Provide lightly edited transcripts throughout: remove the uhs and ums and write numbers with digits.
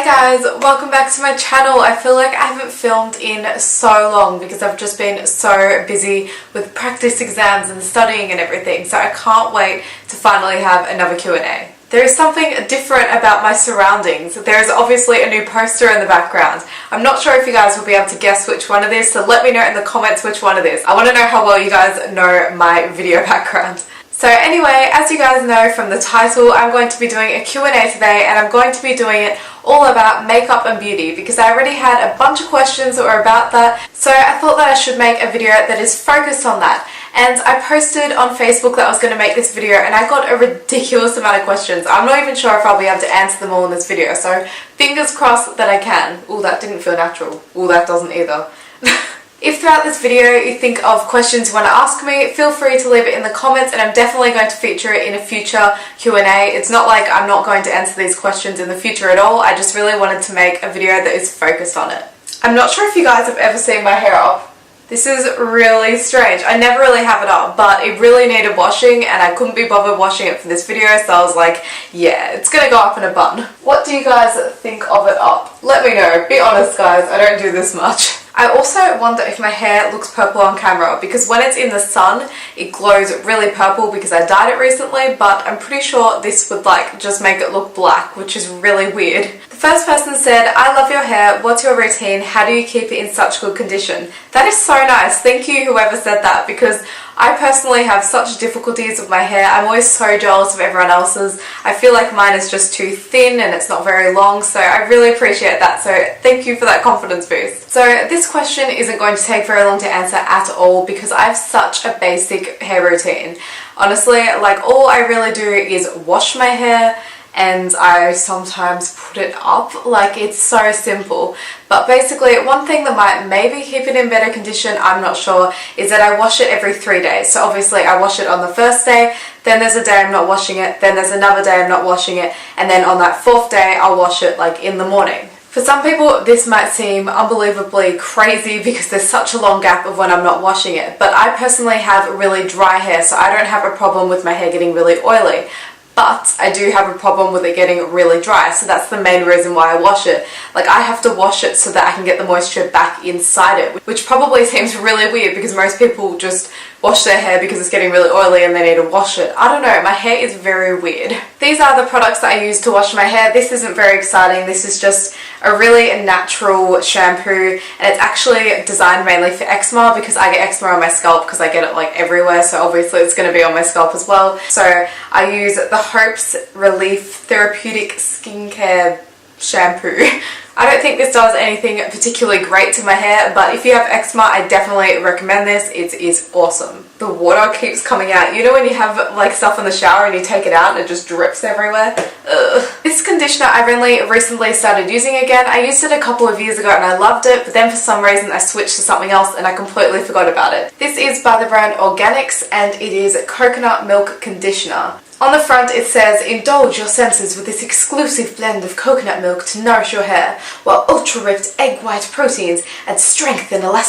Hey guys, welcome back to my channel. I feel like I haven't filmed in so long because I've just been so busy with practice exams and studying and everything, so I can't wait to finally have another Q&A. There is something different about my surroundings. There is obviously a new poster in the background. I'm not sure if you guys will be able to guess which one it is, so let me know in the comments which one it is. I want to know how well you guys know my video background. So anyway, as you guys know from the title, I'm going to be doing a Q&A today, and I'm going to be doing it all about makeup and beauty because I already had a bunch of questions that were about that, so I thought that I should make a video that is focused on that. And I posted on Facebook that I was going to make this video, and I got a ridiculous amount of questions. I'm not even sure if I'll be able to answer them all in this video, so fingers crossed that I can. Ooh, that didn't feel natural. Ooh, that doesn't either. If throughout this video you think of questions you want to ask me, feel free to leave it in the comments, and I'm definitely going to feature it in a future Q&A. It's not like I'm not going to answer these questions in the future at all. I just really wanted to make a video that is focused on it. I'm not sure if you guys have ever seen my hair up. This is really strange. I never really have it up, but it really needed washing and I couldn't be bothered washing it for this video, so I was like, yeah, it's gonna go up in a bun. What do you guys think of it up? Let me know. Be honest guys, I don't do this much. I also wonder if my hair looks purple on camera because when it's in the sun it glows really purple because I dyed it recently, but I'm pretty sure this would like just make it look black, which is really weird. The first person said, I love your hair, what's your routine, how do you keep it in such good condition? That is so nice, thank you whoever said that, because I personally have such difficulties with my hair. I'm always so jealous of everyone else's. I feel like mine is just too thin and it's not very long, so I really appreciate that, so thank you for that confidence boost. So this question isn't going to take very long to answer at all because I have such a basic hair routine. Honestly, like all I really do is wash my hair and I sometimes put it up. Like, it's so simple. But basically one thing that might maybe keep it in better condition, I'm not sure, is that I wash it every 3 days. So obviously I wash it on the first day, then there's a day I'm not washing it, then there's another day I'm not washing it, and then on that fourth day I'll wash it like in the morning. For some people this might seem unbelievably crazy because there's such a long gap of when I'm not washing it, but I personally have really dry hair, so I don't have a problem with my hair getting really oily. But I do have a problem with it getting really dry, so that's the main reason why I wash it. Like, I have to wash it so that I can get the moisture back inside it, which probably seems really weird because most people just wash their hair because it's getting really oily and they need to wash it. I don't know, my hair is very weird. These are the products that I use to wash my hair. This isn't very exciting, this is just a really natural shampoo, and it's actually designed mainly for eczema because I get eczema on my scalp because I get it like everywhere, so obviously it's going to be on my scalp as well. So I use the Hopes Relief Therapeutic Skincare Shampoo. I don't think this does anything particularly great to my hair, but if you have eczema, I definitely recommend this. It is awesome. The water keeps coming out. You know when you have like stuff in the shower and you take it out and it just drips everywhere? Ugh. This conditioner I've only recently started using again. I used it a couple of years ago and I loved it, but then for some reason I switched to something else and I completely forgot about it. This is by the brand Organics and it is coconut milk conditioner. On the front it says, indulge your senses with this exclusive blend of coconut milk to nourish your hair, while ultra-ripped egg white proteins add strength and I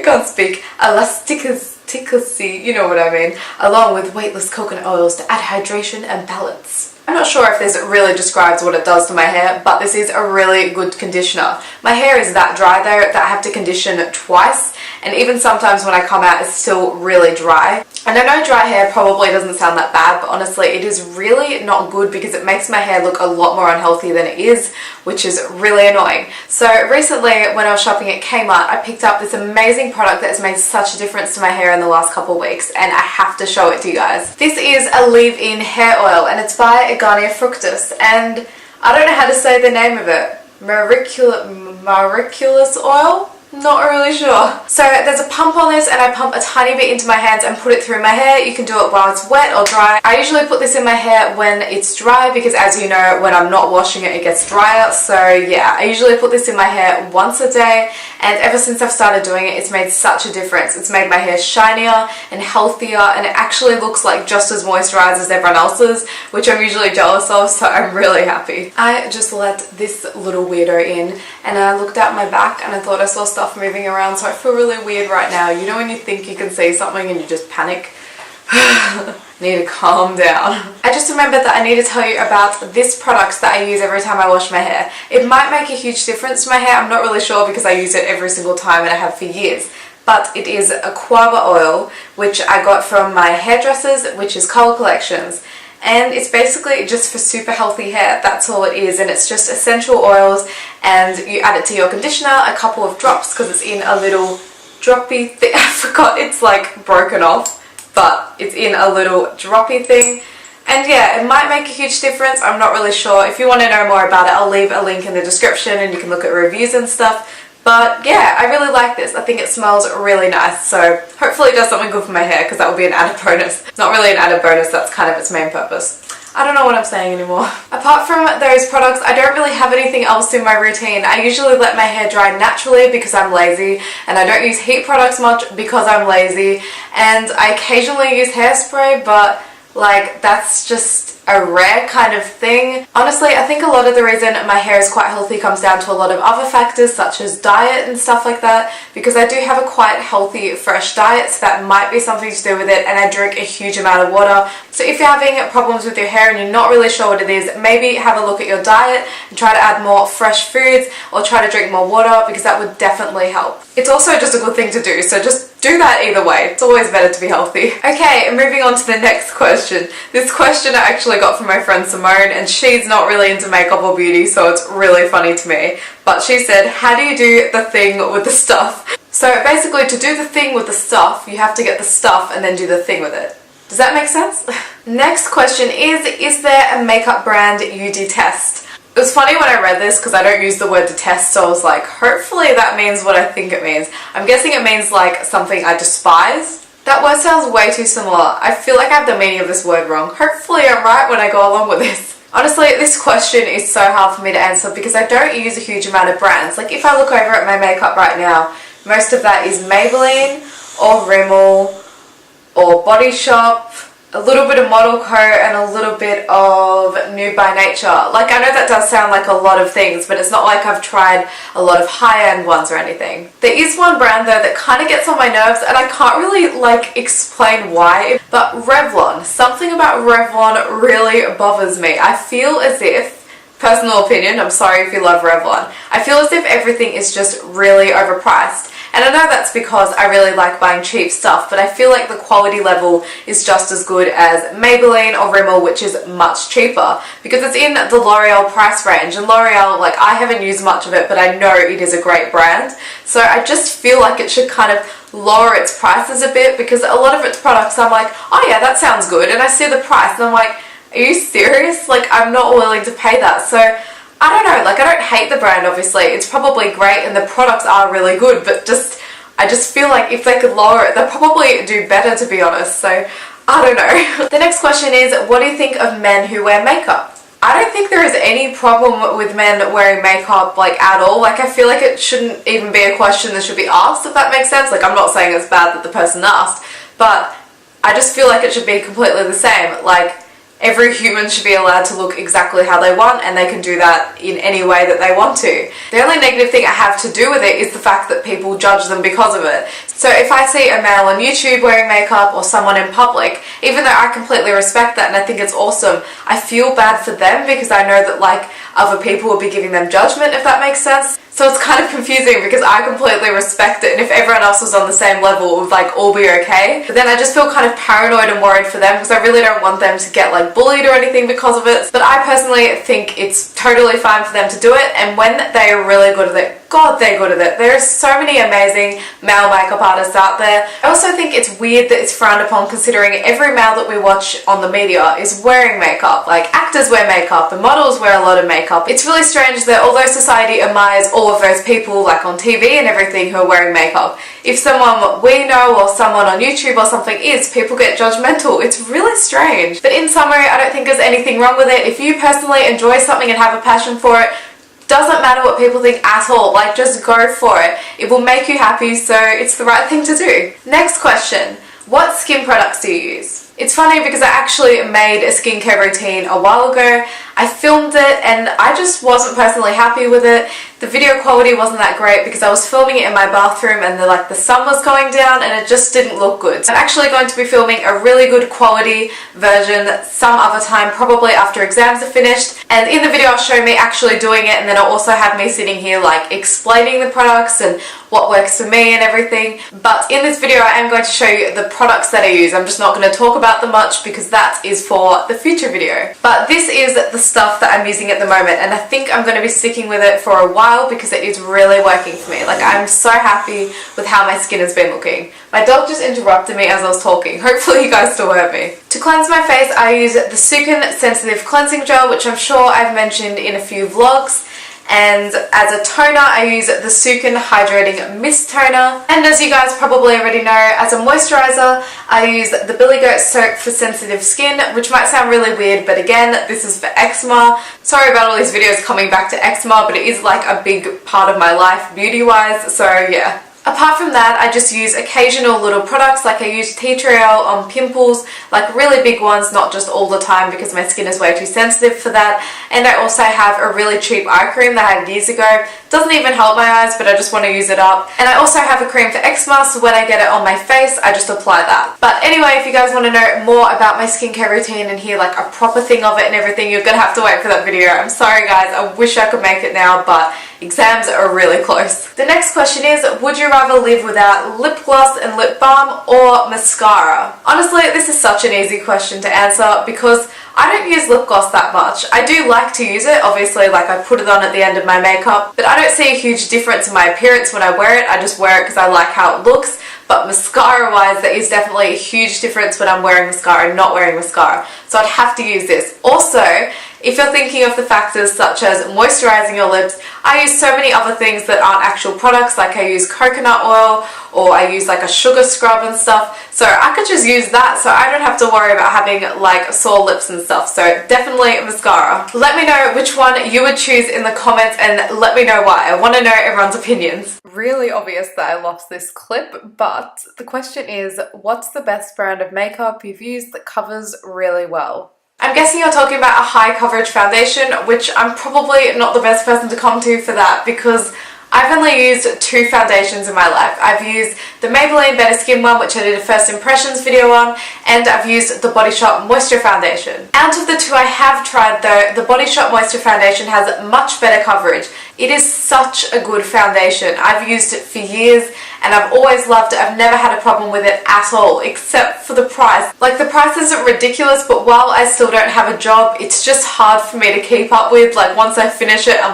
can't speak. Elasticity, you know what I mean, along with weightless coconut oils to add hydration and balance. I'm not sure if this really describes what it does to my hair, but this is a really good conditioner. My hair is that dry though that I have to condition twice, and even sometimes when I come out it's still really dry. And I know dry hair probably doesn't sound that bad, but honestly it is really not good because it makes my hair look a lot more unhealthy than it is, which is really annoying. So recently when I was shopping at Kmart, I picked up this amazing product that has made such a difference to my hair in the last couple of weeks, and I have to show it to you guys. This is a leave-in hair oil and it's by Garnier Fructus, and I don't know how to say the name of it. Miraculous oil? Not really sure. So there's a pump on this and I pump a tiny bit into my hands and put it through my hair. You can do it while it's wet or dry. I usually put this in my hair when it's dry because, as you know, when I'm not washing it, it gets drier. So yeah, I usually put this in my hair once a day, and ever since I've started doing it, it's made such a difference. It's made my hair shinier and healthier, and it actually looks like just as moisturized as everyone else's, which I'm usually jealous of, so I'm really happy. I just let this little weirdo in and I looked at my back and I thought I saw stuff moving around, so I feel really weird right now. You know when you think you can see something and you just panic? Need to calm down. I just remembered that I need to tell you about this product that I use every time I wash my hair. It might make a huge difference to my hair. I'm not really sure because I use it every single time and I have for years. But it is a guava oil, which I got from my hairdressers, which is Color Collections. And it's basically just for super healthy hair. That's all it is. And it's just essential oils, and you add it to your conditioner, a couple of drops, because it's in a little droppy thing. I forgot it's like broken off, but it's in a little droppy thing. And yeah, it might make a huge difference. I'm not really sure. If you want to know more about it, I'll leave a link in the description and you can look at reviews and stuff. But yeah, I really like this. I think it smells really nice. So hopefully it does something good for my hair, because that will be an added bonus. Not really an added bonus, that's kind of its main purpose. I don't know what I'm saying anymore. Apart from those products, I don't really have anything else in my routine. I usually let my hair dry naturally because I'm lazy, and I don't use heat products much because I'm lazy, and I occasionally use hairspray, but like that's just a rare kind of thing. Honestly, I think a lot of the reason my hair is quite healthy comes down to a lot of other factors such as diet and stuff like that, because I do have a quite healthy fresh diet, so that might be something to do with it, and I drink a huge amount of water. So if you're having problems with your hair and you're not really sure what it is, maybe have a look at your diet and try to add more fresh foods or try to drink more water, because that would definitely help. It's also just a good thing to do, so just do that either way. It's always better to be healthy. Okay, moving on to the next question. This question I actually got from my friend Simone, and she's not really into makeup or beauty, so it's really funny to me. But she said, how do you do the thing with the stuff? So basically, to do the thing with the stuff, you have to get the stuff and then do the thing with it. Does that make sense? Next question is there a makeup brand you detest? It was funny when I read this because I don't use the word detest, so I was like, hopefully that means what I think it means. I'm guessing it means like something I despise. That word sounds way too similar. I feel like I have the meaning of this word wrong. Hopefully I'm right when I go along with this. Honestly, this question is so hard for me to answer because I don't use a huge amount of brands. Like if I look over at my makeup right now, most of that is Maybelline or Rimmel or Body Shop, a little bit of Model Co, and a little bit of Nude by Nature. Like I know that does sound like a lot of things, but it's not like I've tried a lot of high-end ones or anything. There is one brand though that kind of gets on my nerves, and I can't really like explain why, but Revlon. Something about Revlon really bothers me. I feel as if, personal opinion, I'm sorry if you love Revlon, I feel as if everything is just really overpriced. And I know that's because I really like buying cheap stuff, but I feel like the quality level is just as good as Maybelline or Rimmel, which is much cheaper, because it's in the L'Oreal price range. And L'Oreal, like I haven't used much of it, but I know it is a great brand. So I just feel like it should kind of lower its prices a bit, because a lot of its products I'm like, oh yeah, that sounds good. And I see the price and I'm like, are you serious? Like I'm not willing to pay that. So I don't know, like I don't hate the brand obviously, it's probably great and the products are really good, but I just feel like if they could lower it, they'd probably do better, to be honest, so I don't know. The next question is, what do you think of men who wear makeup? I don't think there is any problem with men wearing makeup like at all. Like I feel like it shouldn't even be a question that should be asked, if that makes sense. Like I'm not saying it's bad that the person asked, but I just feel like it should be completely the same. Like every human should be allowed to look exactly how they want, and they can do that in any way that they want to. The only negative thing I have to do with it is the fact that people judge them because of it. So if I see a male on YouTube wearing makeup or someone in public, even though I completely respect that and I think it's awesome, I feel bad for them because I know that like other people will be giving them judgment, if that makes sense. So it's kind of confusing because I completely respect it, and if everyone else was on the same level, it would like all be okay. But then I just feel kind of paranoid and worried for them because I really don't want them to get like bullied or anything because of it. But I personally think it's totally fine for them to do it, and when they are really good at it, God, they're good at it. There are so many amazing male makeup artists out there. I also think it's weird that it's frowned upon, considering every male that we watch on the media is wearing makeup. Like actors wear makeup and models wear a lot of makeup. It's really strange that although society admires all of those people like on TV and everything who are wearing makeup, if someone we know or someone on YouTube or something is, people get judgmental. It's really strange. But in summary, I don't think there's anything wrong with it. If you personally enjoy something and have a passion for it, doesn't matter what people think at all. Like just go for it. It will make you happy, so it's the right thing to do. Next question. What skin products do you use? It's funny because I actually made a skincare routine a while ago. I filmed it and I just wasn't personally happy with it. the video quality wasn't that great because I was filming it in my bathroom and the sun was going down and it just didn't look good. So I'm actually going to be filming a really good quality version some other time, probably after exams are finished. And in the video I'll show me actually doing it, and then I'll also have me sitting here explaining the products and what works for me and everything. But in this video I am going to show you the products that I use. I'm just not going to talk about them much because that is for the future video. But this is the stuff that I'm using at the moment, and I think I'm going to be sticking with it for a while because it is really working for me. I'm so happy with how my skin has been looking. My dog just interrupted me as I was talking. Hopefully you guys still heard me. To cleanse my face I use the Sukin Sensitive Cleansing Gel, which I'm sure I've mentioned in a few vlogs. And as a toner I use the Sukin Hydrating Mist Toner. And as you guys probably already know, as a moisturizer I use the Billy Goat Soap for sensitive skin, which might sound really weird, but again, this is for eczema. Sorry about all these videos coming back to eczema, but it is a big part of my life beauty wise, so yeah. Apart from that, I just use occasional little products, I use tea tree oil on pimples, really big ones, not just all the time because my skin is way too sensitive for that. And I also have a really cheap eye cream that I had years ago. Doesn't even help my eyes, but I just want to use it up. And I also have a cream for eczema, so when I get it on my face, I just apply that. But anyway, if you guys want to know more about my skincare routine and hear a proper thing of it and everything, you're gonna have to wait for that video. I'm sorry guys, I wish I could make it now, but exams are really close. The next question is, would you rather live without lip gloss and lip balm or mascara? Honestly, this is such an easy question to answer because I don't use lip gloss that much. I do like to use it, obviously, I put it on at the end of my makeup, but I don't see a huge difference in my appearance when I wear it. I just wear it because I like how it looks. But mascara wise, there is definitely a huge difference when I'm wearing mascara and not wearing mascara. So I'd have to use this. Also, if you're thinking of the factors such as moisturizing your lips, I use so many other things that aren't actual products. I use coconut oil, or I use a sugar scrub and stuff. So I could just use that so I don't have to worry about having sore lips and stuff. So definitely mascara. Let me know which one you would choose in the comments and let me know why. I want to know everyone's opinions. Really obvious that I lost this clip, but the question is, what's the best brand of makeup you've used that covers really well? I'm guessing you're talking about a high coverage foundation, which I'm probably not the best person to come to for that because I've only used 2 foundations in my life. I've used the Maybelline Better Skin one, which I did a first impressions video on, and I've used the Body Shop Moisture Foundation. Out of the 2 I have tried though, the Body Shop Moisture Foundation has much better coverage. It is such a good foundation. I've used it for years and I've always loved it. I've never had a problem with it at all, except for the price. The price isn't ridiculous, but while I still don't have a job, it's just hard for me to keep up with. Once I finish it, I'm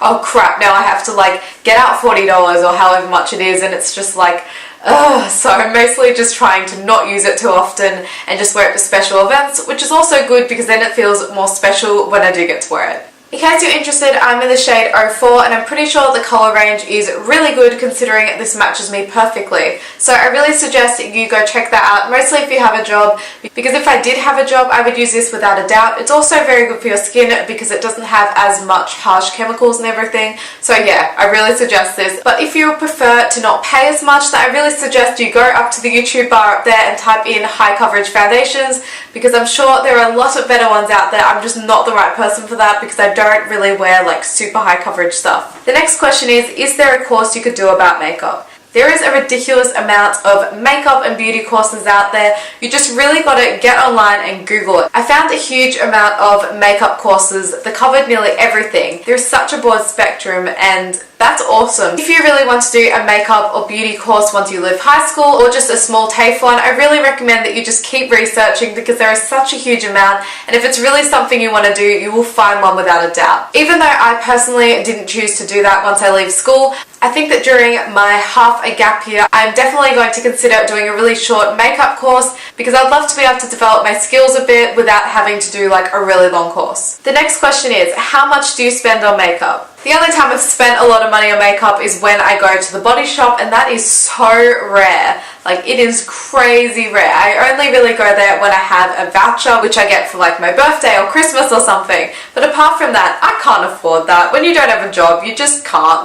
oh crap, now I have to get out $40 or however much it is, and it's just ugh. So I'm mostly just trying to not use it too often and just wear it for special events, which is also good because then it feels more special when I do get to wear it. In case you're interested, I'm in the shade 04 and I'm pretty sure the colour range is really good considering this matches me perfectly. So I really suggest you go check that out, mostly if you have a job, because if I did have a job I would use this without a doubt. It's also very good for your skin because it doesn't have as much harsh chemicals and everything. So yeah, I really suggest this. But if you prefer to not pay as much, then I really suggest you go up to the YouTube bar up there and type in high coverage foundations, because I'm sure there are a lot of better ones out there. I'm just not the right person for that because I don't really wear super high coverage stuff. The next question is there a course you could do about makeup? There is a ridiculous amount of makeup and beauty courses out there. You just really gotta get online and Google it. I found a huge amount of makeup courses that covered nearly everything. There's such a broad spectrum and that's awesome. If you really want to do a makeup or beauty course once you leave high school or just a small TAFE one, I really recommend that you just keep researching because there is such a huge amount, and if it's really something you want to do, you will find one without a doubt. Even though I personally didn't choose to do that once I leave school, I think that during my half a gap year, I'm definitely going to consider doing a really short makeup course because I'd love to be able to develop my skills a bit without having to do a really long course. The next question is, how much do you spend on makeup? The only time I've spent a lot of money on makeup is when I go to the Body Shop, and that is so rare. It is crazy rare. I only really go there when I have a voucher, which I get for my birthday or Christmas or something. But apart from that, I can't afford that. When you don't have a job, you just can't.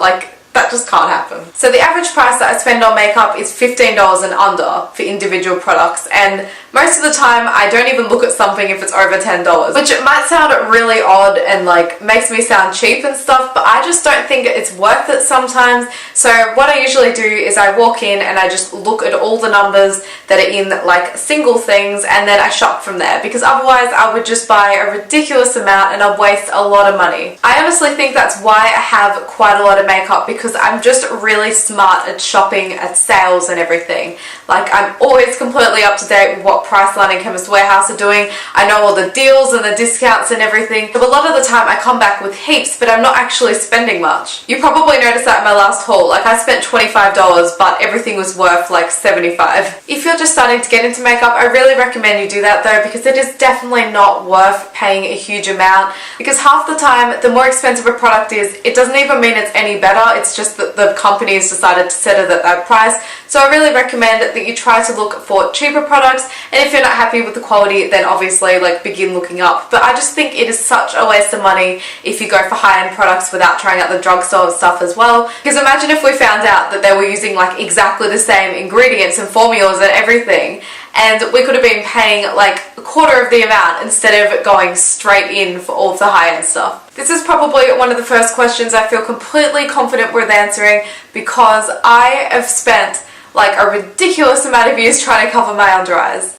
That just can't happen. So the average price that I spend on makeup is $15 and under for individual products, and Most of the time I don't even look at something if it's over $10, which it might sound really odd and like makes me sound cheap and stuff, but I just don't think it's worth it sometimes. So what I usually do is I walk in and I just look at all the numbers that are in like single things, and then I shop from there, because otherwise I would just buy a ridiculous amount and I'd waste a lot of money. I honestly think that's why I have quite a lot of makeup, because I'm just really smart at shopping at sales and everything. Like, I'm always completely up to date with what Priceline and Chemist Warehouse are doing. I know all the deals and the discounts and everything. But a lot of the time I come back with heaps, but I'm not actually spending much. You probably noticed that in my last haul. Like, I spent $25, but everything was worth like $75. If you're just starting to get into makeup, I really recommend you do that though, because it is definitely not worth paying a huge amount, because half the time the more expensive a product is, it doesn't even mean it's any better, it's just that the company has decided to set it at that price. So I really recommend that you try to look for cheaper products, and if you're not happy with the quality, then obviously like begin looking up. But I just think it is such a waste of money if you go for high-end products without trying out the drugstore stuff as well, because imagine if we found out that they were using like exactly the same ingredients and formulas and everything, and we could have been paying like a quarter of the amount instead of going straight in for all of the high-end stuff. This is probably one of the first questions I feel completely confident with answering, because I have spent like a ridiculous amount of years trying to cover my under eyes.